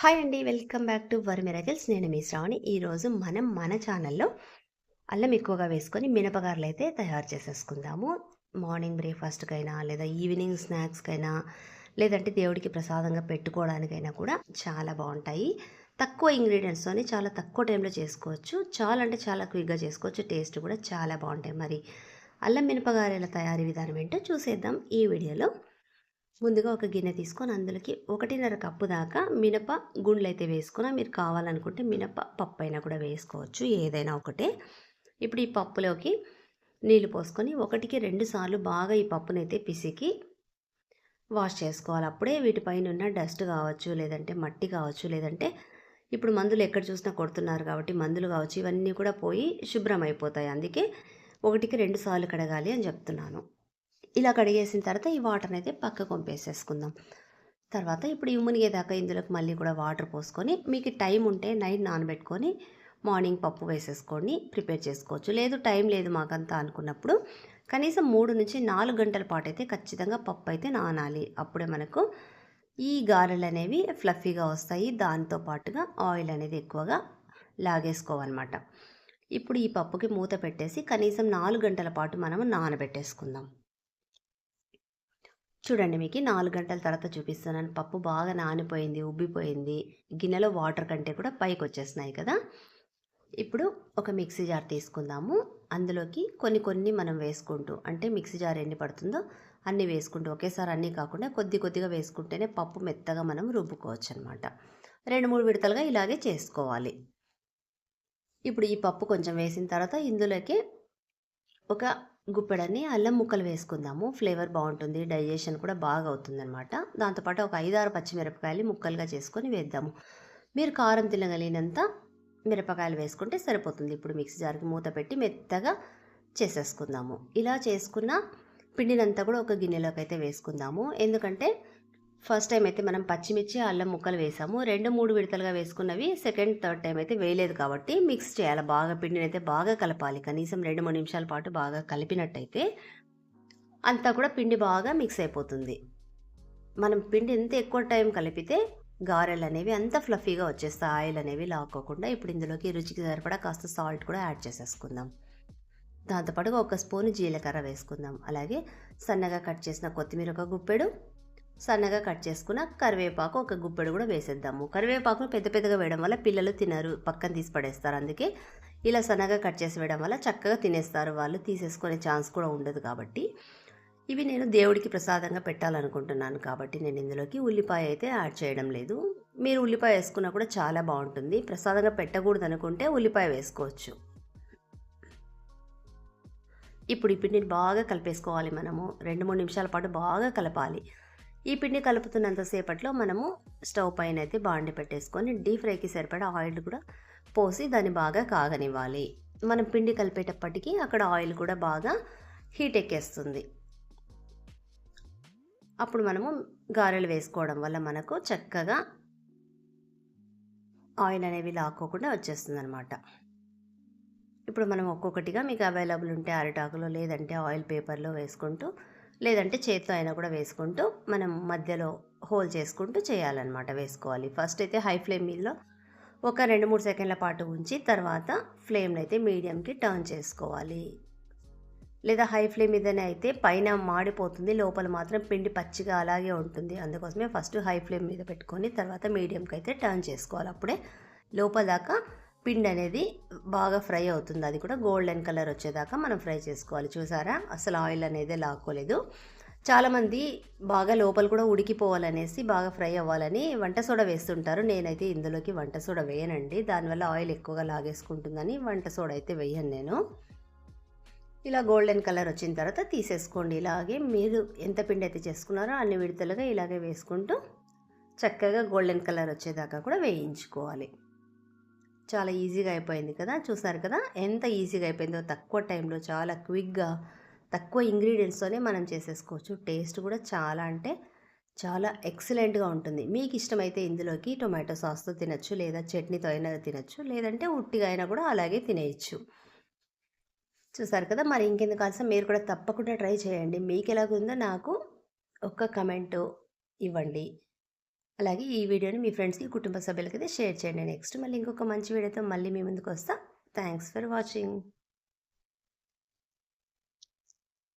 Hi అండి. Welcome back to were miracles. నేను మీ శ్రావణి. ఈరోజు మనం మన ఛానల్లో అల్లం ఎక్కువగా వేసుకొని మినపగారులైతే తయారు చేసేసుకుందాము. మార్నింగ్ బ్రేక్‌ఫాస్ట్‌కైనా లేదా ఈవినింగ్ స్నాక్స్‌కైనా లేదంటే దేవుడికి ప్రసాదంగా పెట్టుకోవడానికైనా కూడా చాలా బావుంటాయి. తక్కువ ఇంగ్రీడియెంట్స్‌తోని చాలా తక్కువ టైంలో చేసుకోవచ్చు. చాలా అంటే చాలా క్విక్‌గా చేసుకోవచ్చు. టేస్ట్ కూడా చాలా బావుంటాయి. మరి అల్లం మినపగారెల తయారీ విధానం ఏంటో చూసేద్దాం ఈ వీడియోలో. ముందుగా ఒక గిన్నె తీసుకొని అందులోకి 1.5 కప్పు దాకా మినప గుండ్లైతే వేసుకున్నా, మీరు కావాలనుకుంటే మినప పప్పు అయినా కూడా వేసుకోవచ్చు, ఏదైనా ఒకటే. ఇప్పుడు ఈ పప్పులోకి నీళ్లు పోసుకొని 1కి 2 సార్లు బాగా ఈ పప్పునైతే పిసికి వాష్ చేసుకోవాలి. అప్పుడే వీటిపైన ఉన్న డస్ట్ కావచ్చు, లేదంటే మట్టి కావచ్చు, లేదంటే ఇప్పుడు మందులు ఎక్కడ చూసినా కొడుతున్నారు కాబట్టి మందులు కావచ్చు, ఇవన్నీ కూడా పోయి శుభ్రం అయిపోతాయి. అందుకే 1కి 2 సార్లు కడగాలి అని చెప్తున్నాను. ఇలా కడిగేసిన తర్వాత ఈ వాటర్ని అయితే పక్కకు వంపేసేసుకుందాం. తర్వాత ఇప్పుడు ఇవి మునిగేదాకా ఇందులోకి మళ్ళీ కూడా వాటర్ పోసుకొని, మీకు టైం ఉంటే నైట్ నానబెట్టుకొని మార్నింగ్ పప్పు వేసేసుకొని ప్రిపేర్ చేసుకోవచ్చు. లేదు టైం లేదు మాకంతా అనుకున్నప్పుడు కనీసం 3-4 గంటల పాటు అయితే ఖచ్చితంగా పప్పు అయితే నానాలి. అప్పుడే మనకు ఈ గారెలు అనేవి ఫ్లఫీగా వస్తాయి. దాంతో పాటుగా ఆయిల్ అనేది ఎక్కువగా లాగేసుకోవాలన్నమాట. ఇప్పుడు ఈ పప్పుకి మూత పెట్టేసి కనీసం 4 గంటల పాటు మనము నానబెట్టేసుకుందాం. చూడండి, మీకు 4 గంటల తర్వాత చూపిస్తున్నాను. పప్పు బాగా నానిపోయింది, ఉబ్బిపోయింది. గిన్నెలో వాటర్ కంటే కూడా పైకొచ్చేసినాయి కదా! ఇప్పుడు ఒక మిక్సీ జార్ తీసుకుందాము. అందులోకి కొన్ని కొన్ని మనం వేసుకుంటూ, అంటే మిక్సీ జార్ ఎన్ని పడుతుందో అన్నీ వేసుకుంటూ, ఒకేసారి అన్నీ కాకుండా కొద్ది కొద్దిగా వేసుకుంటేనే పప్పు మెత్తగా మనం రుబ్బుకోవచ్చనమాట. 2, 3 విడతలుగా ఇలాగే చేసుకోవాలి. ఇప్పుడు ఈ పప్పు కొంచెం వేసిన తర్వాత ఇందులోకి ఒక గుప్పెడన్ని అల్లం ముక్కలు వేసుకుందాము. ఫ్లేవర్ బాగుంటుంది, డైజెషన్ కూడా బాగా అవుతుందనమాట. దాంతోపాటు ఒక 5-6 పచ్చిమిరపకాయలు ముక్కలుగా చేసుకొని వేద్దాము. మీరు కారం తినగలిగినంత మిరపకాయలు వేసుకుంటే సరిపోతుంది. ఇప్పుడు మిక్సీ జార్కి మూత పెట్టి మెత్తగా చేసేసుకుందాము. ఇలా చేసుకున్న పిండినంతా కూడా ఒక గిన్నెలోకి అయితే వేసుకుందాము. ఎందుకంటే ఫస్ట్ టైం అయితే మనం పచ్చిమిర్చి అల్లం ముక్కలు వేసాము. 2-3 విడతలుగా వేసుకున్నవి సెకండ్ థర్డ్ టైం అయితే వేయలేదు కాబట్టి మిక్స్ చేయాలి. బాగా పిండిని అయితే బాగా కలపాలి. కనీసం 2-3 నిమిషాల పాటు బాగా కలిపినట్టయితే అంతా కూడా పిండి బాగా మిక్స్ అయిపోతుంది. మనం పిండి ఎంత ఎక్కువ టైం కలిపితే గారెలు అనేవి అంత ఫ్లఫీగా వచ్చేస్తాయి, ఆయిల్ అనేవి లాక్కోకుండా. ఇప్పుడు ఇందులోకి రుచికి సరిపడా కాస్త సాల్ట్ కూడా యాడ్ చేసేసుకుందాం. దాంతోపాటుగా ఒక స్పూను జీలకర్ర వేసుకుందాం. అలాగే సన్నగా కట్ చేసిన కొత్తిమీర ఒక గుప్పెడు, సన్నగా కట్ చేసుకున్న కరివేపాకు ఒక గుప్పెడు కూడా వేసేద్దాము. కరివేపాకును పెద్ద పెద్దగా వేయడం వల్ల పిల్లలు తినరు, పక్కన తీసి పడేస్తారు. అందుకే ఇలా సన్నగా కట్ చేసి వేయడం వల్ల చక్కగా తినేస్తారు వాళ్ళు, తీసేసుకునే ఛాన్స్ కూడా ఉండదు. కాబట్టి ఇవి నేను దేవుడికి ప్రసాదంగా పెట్టాలనుకుంటున్నాను కాబట్టి నేను ఇందులోకి ఉల్లిపాయ అయితే యాడ్ చేయడం లేదు. మీరు ఉల్లిపాయ వేసుకున్నా కూడా చాలా బాగుంటుంది. ప్రసాదంగా పెట్టకూడదు అనుకుంటే ఉల్లిపాయ వేసుకోవచ్చు. ఇప్పుడు ఈ పిండిని బాగా కలిపేసుకోవాలి. మనము 2-3 నిమిషాల పాటు బాగా కలపాలి. ఈ పిండి కలుపుతున్నంతసేపట్లో మనము స్టవ్ పైన అయితే బాండి పెట్టేసుకొని డీప్ ఫ్రైకి సరిపడా ఆయిల్ కూడా పోసి దాన్ని బాగా కాగనివ్వాలి. మనం పిండి కలిపేటప్పటికీ అక్కడ ఆయిల్ కూడా బాగా హీట్ ఎక్కేస్తుంది. అప్పుడు మనము గారెలు వేసుకోవడం వల్ల మనకు చక్కగా ఆయిల్ అనేవి లాక్కోకుండా వచ్చేస్తుంది అనమాట. ఇప్పుడు మనం ఒక్కొక్కటిగా మీకు అవైలబుల్ ఉంటే అరిటాకులో, లేదంటే ఆయిల్ పేపర్లో వేసుకుంటూ, లేదంటే చేత్తో అయినా కూడా వేసుకుంటూ మనం మధ్యలో హోల్ చేసుకుంటూ చేయాలన్నమాట, వేసుకోవాలి. ఫస్ట్ అయితే హై ఫ్లేమ్ మీదలో ఒక 2-3 సెకండ్ల పాటు ఉంచి తర్వాత ఫ్లేమ్ని అయితే మీడియంకి టర్న్ చేసుకోవాలి. లేదా హై ఫ్లేమ్ మీదనే అయితే పైన మాడిపోతుంది, లోపల మాత్రం పిండి పచ్చిగా అలాగే ఉంటుంది. అందుకోసమే ఫస్ట్ హై ఫ్లేమ్ మీద పెట్టుకొని తర్వాత మీడియంకి అయితే టర్న్ చేసుకోవాలి. అప్పుడే లోపల దాకా పిండి అనేది బాగా ఫ్రై అవుతుంది. అది కూడా గోల్డెన్ కలర్ వచ్చేదాకా మనం ఫ్రై చేసుకోవాలి. చూసారా, అసలు ఆయిల్ అనేది లాక్కోలేదు. చాలామంది బాగా లోపల కూడా ఉడికిపోవాలనేసి, బాగా ఫ్రై అవ్వాలని వంట సోడా వేస్తుంటారు. నేనైతే ఇందులోకి వంట సోడా వేయనండి, దానివల్ల ఆయిల్ ఎక్కువగా లాగేసుకుంటుందని వంట సోడా అయితే వేయను నేను. ఇలా గోల్డెన్ కలర్ వచ్చిన తర్వాత తీసేసుకోండి. ఇలాగే మీరు ఎంత పిండి అయితే చేసుకున్నారో అన్ని విడతలుగా ఇలాగే వేసుకుంటూ చక్కగా గోల్డెన్ కలర్ వచ్చేదాకా కూడా వేయించుకోవాలి. చాలా ఈజీగా అయిపోయింది కదా, చూసారు కదా ఎంత ఈజీగా అయిపోయిందో. తక్కువ టైంలో చాలా క్విక్గా తక్కువ ఇంగ్రీడియంట్స్తోనే మనం చేసేసుకోవచ్చు. టేస్ట్ కూడా చాలా అంటే చాలా ఎక్సలెంట్గా ఉంటుంది. మీకు ఇష్టమైతే ఇందులోకి టొమాటో సాస్తో తినచ్చు, లేదా చట్నీతో అయినా తినచ్చు, లేదంటే ఉట్టిగా అయినా కూడా అలాగే తినేయచ్చు. చూసారు కదా, మరి ఇంకెందుకు ఆలస్యం, మీరు కూడా తప్పకుండా ట్రై చేయండి. మీకు ఎలాగుందో నాకు ఒక కమెంటు ఇవ్వండి. అలాగే ఈ వీడియోని మీ ఫ్రెండ్స్‌కి, కుటుంబ సభ్యులకైతే షేర్ చేయండి. నెక్స్ట్ మళ్ళీ ఇంకొక మంచి వీడియోతో మళ్ళీ మీ ముందుకొస్తా. Thanks for watching.